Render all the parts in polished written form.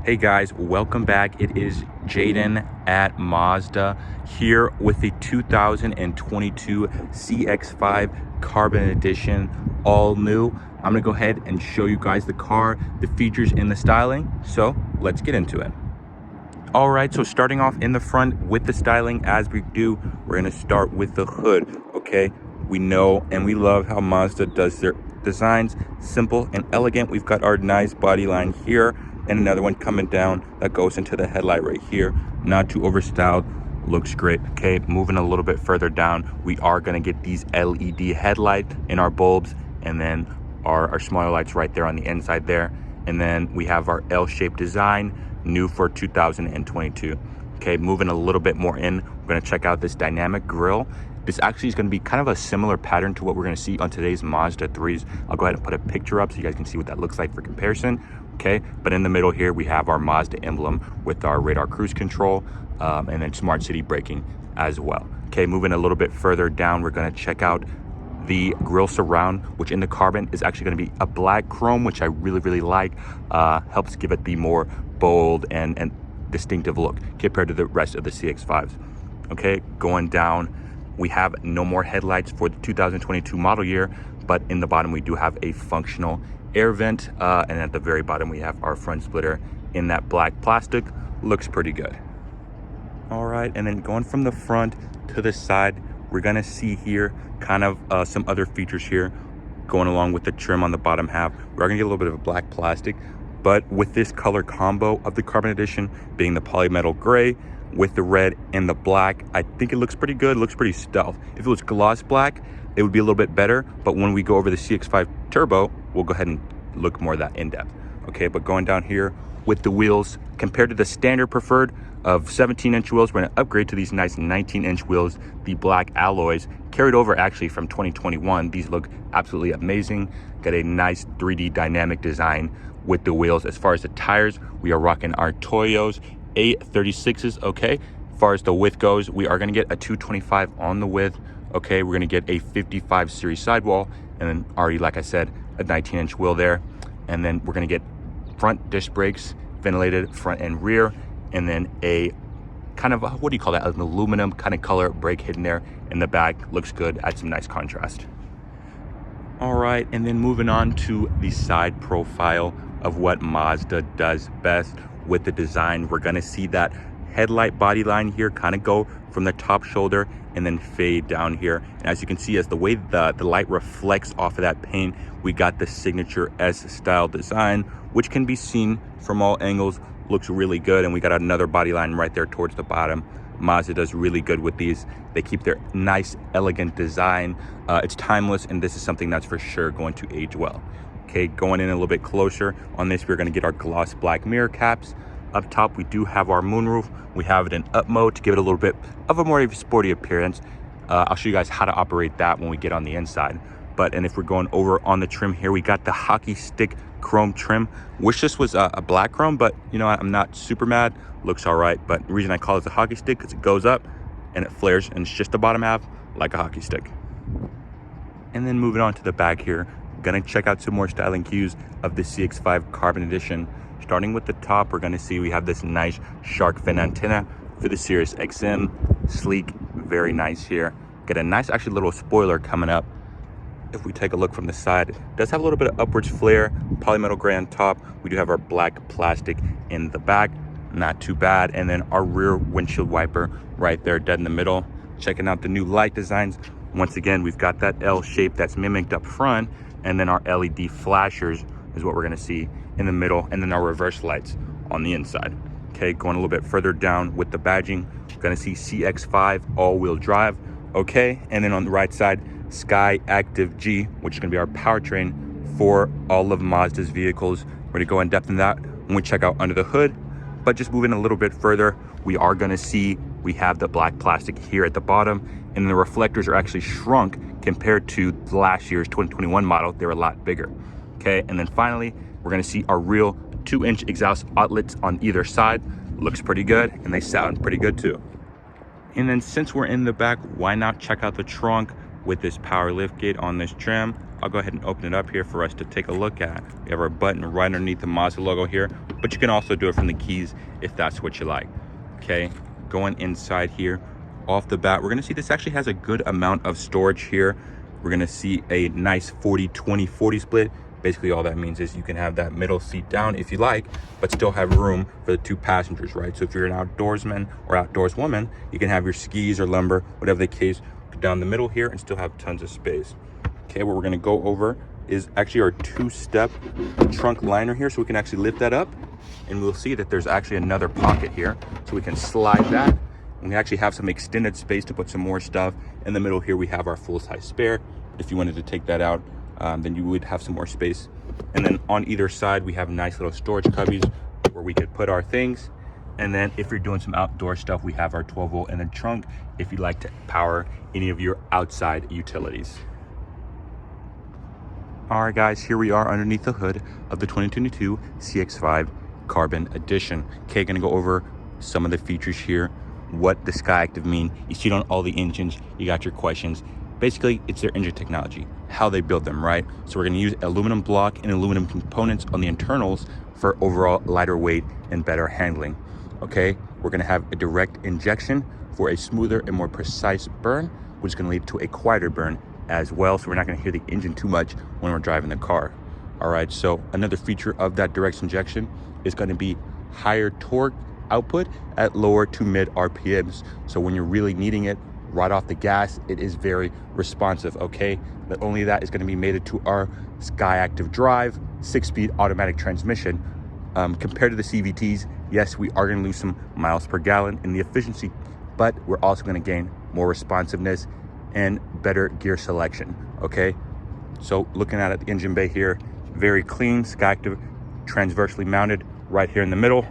Hey guys, welcome back. It is Jaden at Mazda here with the 2022 CX-5 Carbon Edition, all new. I'm gonna go ahead and show you guys the car, the features and the styling. So let's get into it. All right, so starting off in the front with the styling as we do, we're gonna start with the hood, okay? We know and we love how Mazda does their designs, simple and elegant. We've got our nice body line here and another one coming down that goes into the headlight right here. Not too overstyled, looks great. Okay, moving a little bit further down, we are gonna get these LED headlight in our bulbs and then our smaller lights right there on the inside there. And then we have our L-shaped design, new for 2022. Okay, moving a little bit more in, we're gonna check out this dynamic grille. This actually is going to be kind of a similar pattern to what we're going to see on today's Mazda 3s. I'll go ahead and put a picture up so you guys can see what that looks like for comparison. Okay, but in the middle here, we have our Mazda emblem with our radar cruise control and then smart city braking as well. Okay, moving a little bit further down, we're going to check out the grille surround, which in the carbon is actually going to be a black chrome, which I really like. Helps give it the more bold and distinctive look compared to the rest of the CX-5s. Okay, going down, we have no more headlights for the 2022 model year, but in the bottom we do have a functional air vent, and at the very bottom we have our front splitter in that black plastic. Looks pretty good. All right, and then going from the front to the side, we're gonna see here kind of some other features here going along with the trim on the bottom half. We're gonna get a little bit of a black plastic, but with this color combo of the Carbon Edition being the polymetal gray with the red and the black, I think it looks pretty good. It looks pretty stealth. If it was gloss black, it would be a little bit better, but when we go over the CX-5 Turbo, we'll go ahead and look more of that in depth. Okay, but going down here with the wheels, compared to the standard preferred of 17-inch wheels, we're gonna upgrade to these nice 19-inch wheels, the black alloys, carried over actually from 2021. These look absolutely amazing. Got a nice 3D dynamic design with the wheels. As far as the tires, we are rocking our Toyos A36s. Okay, as far as the width goes, we are going to get a 225 on the width. Okay, we're going to get a 55 series sidewall, and then already, like I said, a 19-inch wheel there. And then we're going to get front disc brakes, ventilated front and rear, and then a kind of, what do you call that, an aluminum kind of color brake hidden there in the back. Looks good, adds some nice contrast. All right, and then moving on to the side profile of what Mazda does best with the design. We're gonna see that headlight body line here kind of go from the top shoulder and then fade down here. And as you can see, as the way the light reflects off of that paint, we got the signature S style design, which can be seen from all angles. Looks really good. And we got another body line right there towards the bottom. Mazda does really good with these. They keep their nice, elegant design. It's timeless, and this is something that's for sure going to age well. Okay, going in a little bit closer on this, we're going to get our gloss black mirror caps. Up top, we do have our moonroof. We have it in up mode to give it a little bit of a more sporty appearance. I'll show you guys how to operate that when we get on the inside. And if we're going over on the trim here, we got the hockey stick chrome trim. Wish this was a black chrome, but you know what, I'm not super mad. Looks all right, but the reason I call it a hockey stick because it goes up and it flares, and it's just the bottom half like a hockey stick. And then moving on to the back here, gonna check out some more styling cues of the CX-5 Carbon Edition. Starting with the top, we're gonna see we have this nice shark fin antenna for the Sirius XM. Sleek, very nice here. Get a nice actually little spoiler coming up. If we take a look from the side, it does have a little bit of upwards flare, polymetal gray on top. We do have our black plastic in the back, not too bad. And then our rear windshield wiper right there, dead in the middle. Checking out the new light designs. Once again, we've got that L shape that's mimicked up front, and then our LED flashers is what we're gonna see in the middle, and then our reverse lights on the inside. Okay, going a little bit further down with the badging, we're gonna see CX-5 all-wheel drive. Okay, and then on the right side, Skyactiv G, which is gonna be our powertrain for all of Mazda's vehicles. We're gonna go in depth in that when we check out under the hood. But just moving a little bit further, we are gonna see we have the black plastic here at the bottom, and the reflectors are actually shrunk compared to last year's 2021 model. They're a lot bigger. Okay, and then finally, we're gonna see our real 2-inch exhaust outlets on either side. Looks pretty good, and they sound pretty good too. And then since we're in the back, why not check out the trunk with this power lift gate on this trim? I'll go ahead and open it up here for us to take a look at. We have our button right underneath the Mazda logo here, but you can also do it from the keys if that's what you like. Okay, going inside here, off the bat, we're gonna see this actually has a good amount of storage here. We're gonna see a nice 40-20-40 split. Basically all that means is you can have that middle seat down if you like, but still have room for the two passengers, right? So if you're an outdoorsman or outdoorswoman, you can have your skis or lumber, whatever the case, down the middle here and still have tons of space. Okay, what we're gonna go over is actually our two-step trunk liner here, so we can actually lift that up and we'll see that there's actually another pocket here, so we can slide that. And we actually have some extended space to put some more stuff. In the middle here, we have our full-size spare. If you wanted to take that out, then you would have some more space. And then on either side, we have nice little storage cubbies where we could put our things. And then if you're doing some outdoor stuff, we have our 12-volt in the trunk if you like to power any of your outside utilities. All right, guys, here we are underneath the hood of the 2022 CX-5 Carbon Edition. Okay, gonna go over some of the features here, what the Skyactiv mean. You see it on all the engines, you got your questions. Basically, it's their engine technology, how they build them, right? So we're gonna use aluminum block and aluminum components on the internals for overall lighter weight and better handling. Okay, we're gonna have a direct injection for a smoother and more precise burn, which is gonna lead to a quieter burn as well. So we're not gonna hear the engine too much when we're driving the car. All right, so another feature of that direct injection is gonna be higher torque output at lower to mid RPMs. So when you're really needing it right off the gas, it is very responsive, okay? Not only that is gonna be mated to our Skyactiv Drive 6-speed automatic transmission. Compared to the CVTs, yes, we are gonna lose some miles per gallon in the efficiency, but we're also gonna gain more responsiveness and better gear selection, okay? So looking at it, the engine bay here, very clean, Skyactiv transversely mounted right here in the middle.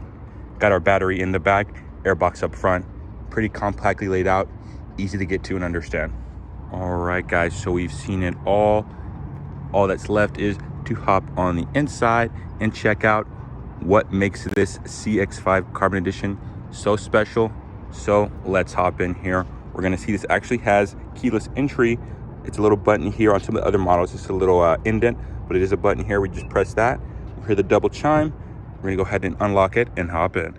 Got our battery in the back, airbox up front, pretty compactly laid out, easy to get to and understand. All right, guys, so we've seen it all. All that's left is to hop on the inside and check out what makes this CX-5 Carbon Edition so special. So let's hop in here. We're gonna see this actually has keyless entry. It's a little button here. On some of the other models, it's a little indent, but it is a button here. We just press that. We'll hear the double chime. We're gonna go ahead and unlock it and hop in.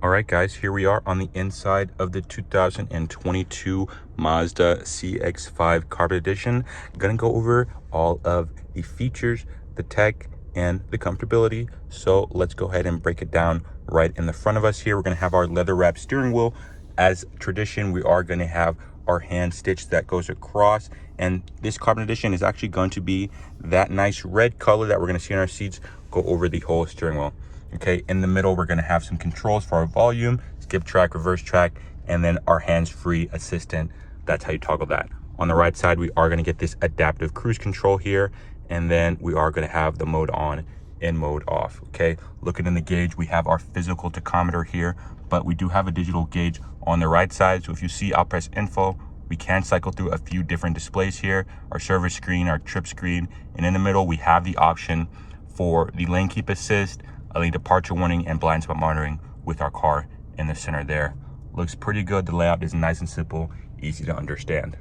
All right, guys, here we are on the inside of the 2022 Mazda CX-5 Carbon Edition. Gonna go over all of the features, the tech, and the comfortability. So let's go ahead and break it down right in the front of us here. We're gonna have our leather wrap steering wheel. As tradition, we are gonna have our hand stitch that goes across. And this Carbon Edition is actually going to be that nice red color that we're gonna see in our seats go over the whole steering wheel. Okay, in the middle, we're gonna have some controls for our volume, skip track, reverse track, and then our hands-free assistant. That's how you toggle that. On the right side, we are gonna get this adaptive cruise control here, and then we are gonna have the mode on and mode off, okay? Looking in the gauge, we have our physical tachometer here, but we do have a digital gauge on the right side. So if you see, I'll press info. We can cycle through a few different displays here, our service screen, our trip screen, and in the middle, we have the option for the lane keep assist, a lane departure warning, and blind spot monitoring with our car in the center there. Looks pretty good. The layout is nice and simple, easy to understand.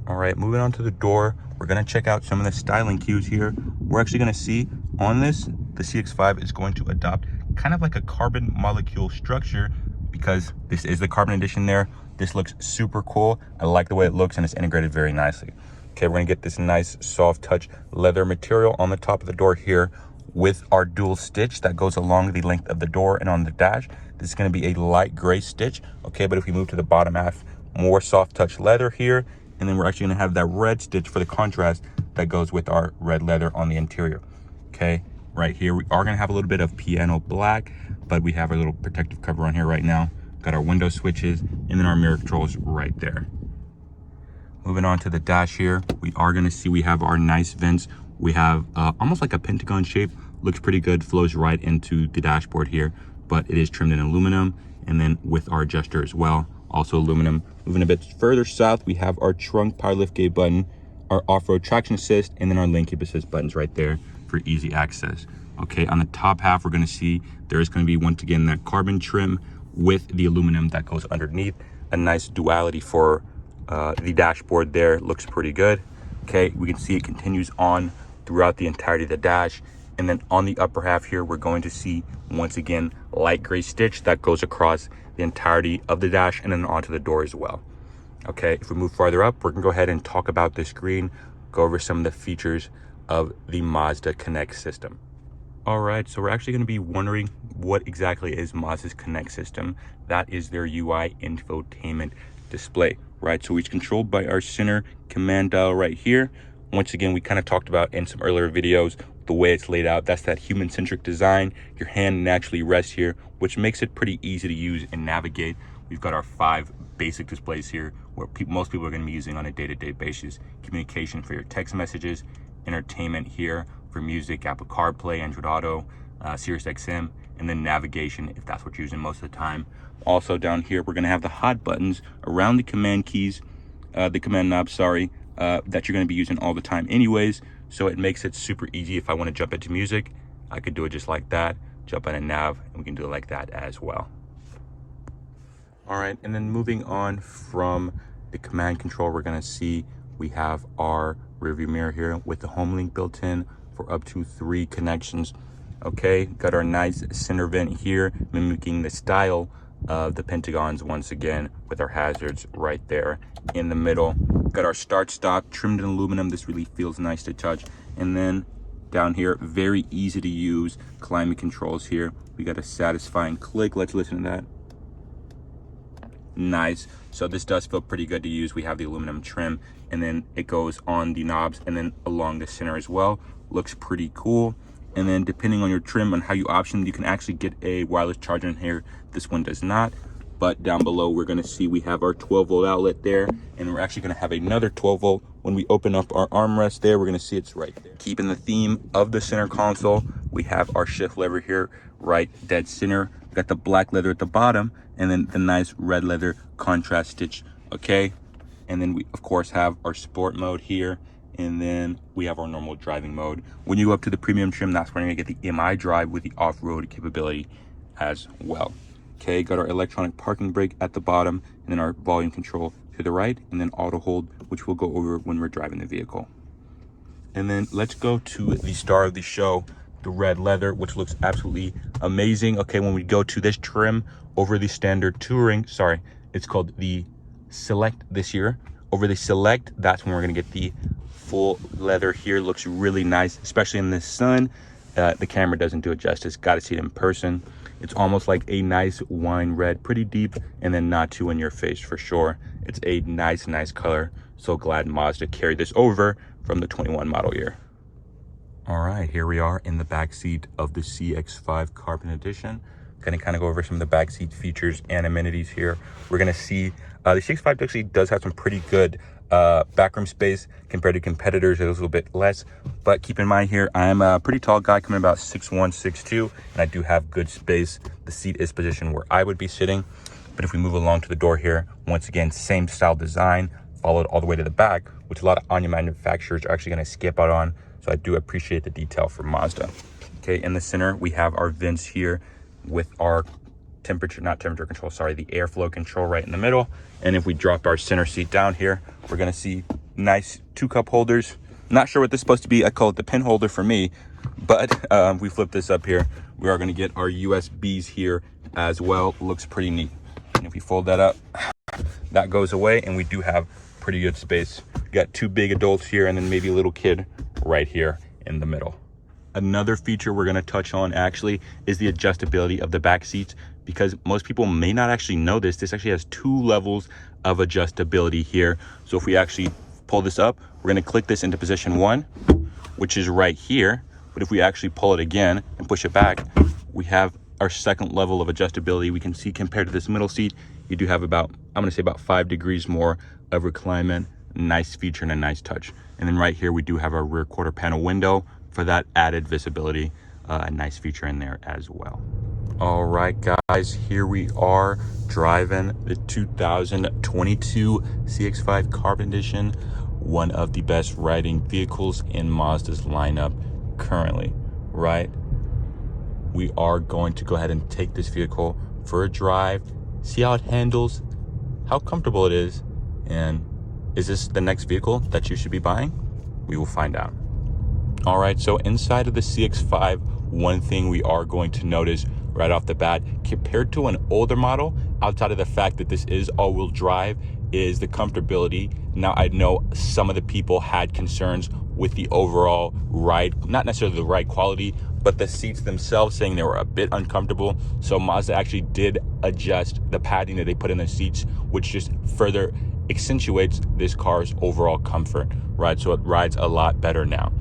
All right, moving on to the door, we're gonna check out some of the styling cues here. We're actually gonna see on this, the CX-5 is going to adopt kind of like a carbon molecule structure because this is the Carbon Edition there. This looks super cool. I like the way it looks and it's integrated very nicely. Okay, we're gonna get this nice soft touch leather material on the top of the door here with our dual stitch that goes along the length of the door and on the dash. This is gonna be a light gray stitch, okay? But if we move to the bottom half, more soft touch leather here. And then we're actually gonna have that red stitch for the contrast that goes with our red leather on the interior, okay? Right here, we are gonna have a little bit of piano black, but we have our little protective cover on here right now. Got our window switches and then our mirror controls right there. Moving on to the dash here, we are gonna see we have our nice vents. We have almost like a pentagon shape, looks pretty good, flows right into the dashboard here, but it is trimmed in aluminum and then with our adjuster as well, also aluminum. Moving a bit further south, we have our trunk power lift gate button, our off-road traction assist, and then our lane keep assist buttons right there for easy access. Okay, on the top half, we're gonna see there is gonna be, once again, that carbon trim with the aluminum that goes underneath. A nice duality for the dashboard there, looks pretty good. Okay, we can see it continues on throughout the entirety of the dash. And then on the upper half here, we're going to see, once again, light gray stitch that goes across the entirety of the dash and then onto the door as well. Okay, if we move farther up, we're gonna go ahead and talk about the screen, go over some of the features of the Mazda Connect system. All right, so we're actually gonna be wondering what exactly is Mazda's Connect system. That is their UI infotainment display, right? So it's controlled by our center command dial right here. Once again, we kind of talked about in some earlier videos, the way it's laid out, that's that human-centric design. Your hand naturally rests here, which makes it pretty easy to use and navigate. We've got our 5 basic displays here where most people are going to be using on a day-to-day basis. Communication for your text messages, entertainment here for music, Apple CarPlay, Android Auto, Sirius XM, and then navigation if that's what you're using most of the time. Also down here, we're going to have the hot buttons around the command keys, the command knob, sorry, that you're going to be using all the time anyways. So it makes it super easy. If I want to jump into music, I could do it just like that, jump on a nav, and we can do it like that as well. All right, and then moving on from the command control, we're gonna see we have our rearview mirror here with the home link built in for up to 3 connections. Okay, got our nice center vent here, mimicking the style of the Pentagons once again with our hazards right there in the middle. Got our start stop trimmed in aluminum. This really feels nice to touch. And then down here, very easy to use climate controls here. We got a satisfying click. Let's listen to that. Nice. So this does feel pretty good to use. We have the aluminum trim, and then it goes on the knobs and then along the center as well. Looks pretty cool. And then depending on your trim and how you option, you can actually get a wireless charger in here. This one does not, but down below we're going to see we have our 12-volt outlet there, and we're actually going to have another 12-volt. When we open up our armrest there, we're going to see it's right there. Keeping the theme of the center console, we have our shift lever here right dead center. We got the black leather at the bottom, and then the nice red leather contrast stitch. Okay, and then we of course have our sport mode here, and then we have our normal driving mode. When you go up to the premium trim, that's when you're gonna get the MI drive with the off-road capability as well. Okay, got our electronic parking brake at the bottom, and then our volume control to the right, and then auto hold, which we'll go over when we're driving the vehicle. And then let's go to the star of the show, the red leather, which looks absolutely amazing. Okay, when we go to this trim over the standard touring, sorry, it's called the Select this year. Over the Select, that's when we're gonna get the full leather here. Looks really nice, especially in the sun. The camera doesn't do it justice. Got to see it in person. It's almost like a nice wine red, pretty deep, and then not too in your face for sure. It's a nice color. So glad Mazda carried this over from the 21 model year. All right, here we are in the back seat of the CX-5 Carbon Edition. Gonna kind of go over some of the backseat features and amenities here. We're gonna see the CX-5 actually does have some pretty good backroom space compared to competitors. It was a little bit less, but keep in mind here, I am a pretty tall guy, coming about 6'1", 6'2", and I do have good space. The seat is positioned where I would be sitting. But if we move along to the door here, once again, same style design, followed all the way to the back, which a lot of Anya manufacturers are actually gonna skip out on. So I do appreciate the detail from Mazda. Okay, in the center, we have our vents here with our not temperature control, sorry, the airflow control right in the middle. And if we drop our center seat down here, we're gonna see nice 2 cup holders. Not sure what this is supposed to be. I call it the pen holder for me, but we flip this up here. We are gonna get our USBs here as well. Looks pretty neat. And if we fold that up, that goes away, and we do have pretty good space. We got 2 big adults here, and then maybe a little kid right here in the middle. Another feature we're going to touch on actually is the adjustability of the back seats, because most people may not actually know this. This actually has 2 levels of adjustability here. So if we actually pull this up, we're going to click this into position 1, which is right here. But if we actually pull it again and push it back, we have our 2nd level of adjustability. We can see compared to this middle seat, you do have about, I'm going to say about 5 degrees more of reclinement. Nice feature and a nice touch. And then right here, we do have our rear quarter panel window for that added visibility. A nice feature in there as well. All right, guys, here we are driving the 2022 CX-5 Carbon Edition, one of the best riding vehicles in Mazda's lineup currently, right? We are going to go ahead and take this vehicle for a drive, see how it handles, how comfortable it is, and is this the next vehicle that you should be buying? We will find out. All right, so inside of the CX-5, one thing we are going to notice right off the bat, compared to an older model, outside of the fact that this is all-wheel drive, is the comfortability. Now, I know some of the people had concerns with the overall ride, not necessarily the ride quality, but the seats themselves, saying they were a bit uncomfortable. So Mazda actually did adjust the padding that they put in the seats, which just further accentuates this car's overall comfort, right? So it rides a lot better now.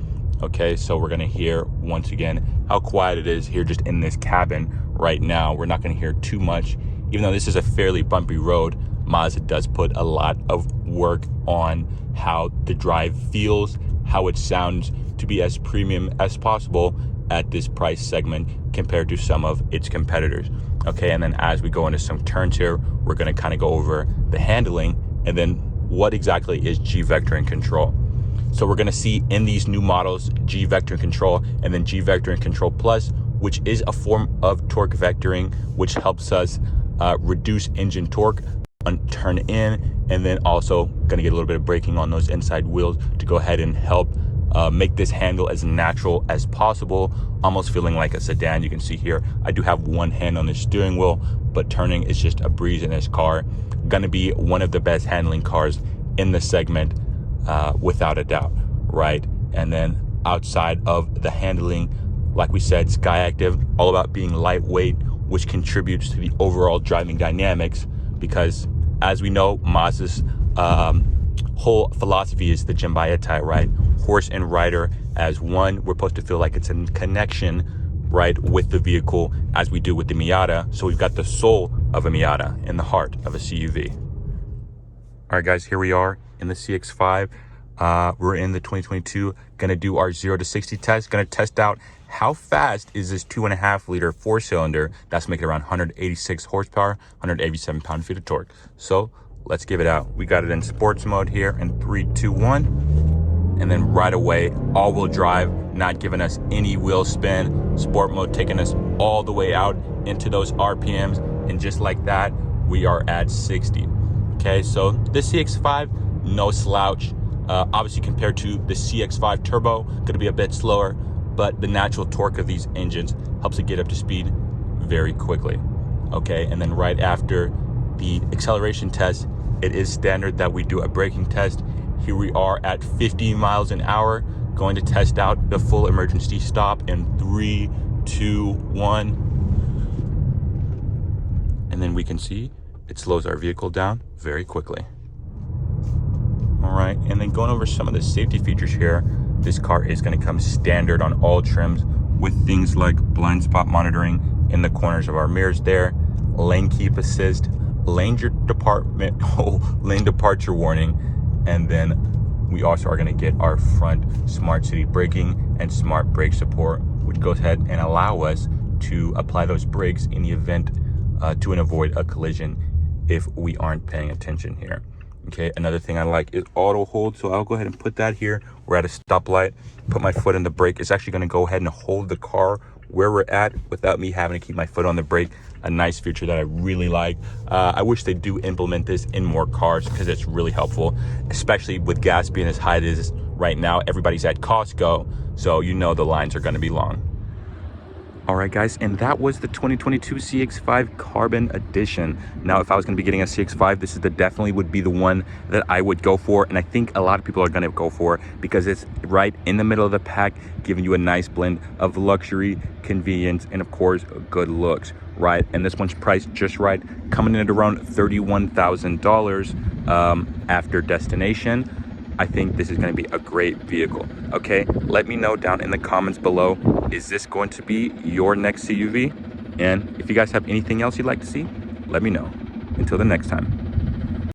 Okay, so we're gonna hear once again how quiet it is here just in this cabin right now. We're not gonna hear too much, even though this is a fairly bumpy road. Mazda does put a lot of work on how the drive feels, how it sounds, to be as premium as possible at this price segment compared to some of its competitors. Okay, and then as we go into some turns here, we're gonna kind of go over the handling and then what exactly is G vectoring control. So we're gonna see in these new models, G vectoring control and then G vectoring control plus, which is a form of torque vectoring, which helps us reduce engine torque on turn in, and then also gonna get a little bit of braking on those inside wheels to go ahead and help make this handle as natural as possible, almost feeling like a sedan. You can see here, I do have one hand on the steering wheel, but turning is just a breeze in this car. Gonna be one of the best handling cars in the segment, without a doubt, right? And then outside of the handling, like we said, Skyactiv, all about being lightweight, which contributes to the overall driving dynamics, because as we know, Mazda's whole philosophy is the jleggette, right? Horse and rider as one. We're supposed to feel like it's a connection, right, with the vehicle, as we do with the Miata. So we've got the soul of a Miata in the heart of a CUV. All right, guys, here we are in the CX-5. We're in the 2022, gonna do our 0 to 60 test. Gonna test out how fast is this 2.5 liter 4-cylinder that's making around 186 horsepower, 187 pound-feet of torque. So let's give it out. We got it in sports mode here in 3, 2, 1. And then right away, all-wheel drive, not giving us any wheel spin. Sport mode taking us all the way out into those RPMs. And just like that, we are at 60. Okay, so the CX-5, no slouch. Obviously compared to the CX-5 Turbo, gonna be a bit slower, but the natural torque of these engines helps it get up to speed very quickly. Okay, and then right after the acceleration test, it is standard that we do a braking test. Here we are at 50 miles an hour, going to test out the full emergency stop in 3, 2, 1. And then we can see it slows our vehicle down very quickly. All right, and then going over some of the safety features here, this car is going to come standard on all trims with things like blind spot monitoring in the corners of our mirrors there, lane keep assist, lane departure warning, and then we also are going to get our front smart city braking and smart brake support, which goes ahead and allow us to apply those brakes in the event to avoid a collision if we aren't paying attention here. Okay, another thing I like is auto hold, so I'll go ahead and put that here. We're at a stoplight, put my foot in the brake. It's actually going to go ahead and hold the car where we're at without me having to keep my foot on the brake. A nice feature that I really like. I wish they do implement this in more cars because it's really helpful, especially with gas being as high as it is right now. Everybody's at Costco, so you know the lines are going to be long. All right, guys, and that was the 2022 CX-5 Carbon Edition. Now, if I was going to be getting a CX-5, this is definitely would be the one that I would go for, and I think a lot of people are going to go for because it's right in the middle of the pack, giving you a nice blend of luxury, convenience, and of course, good looks, right? And this one's priced just right, coming in at around $31,000 after destination. I think this is going to be a great vehicle. Okay, let me know down in the comments below, is this going to be your next CUV? And if you guys have anything else you'd like to see, let me know. Until the next time.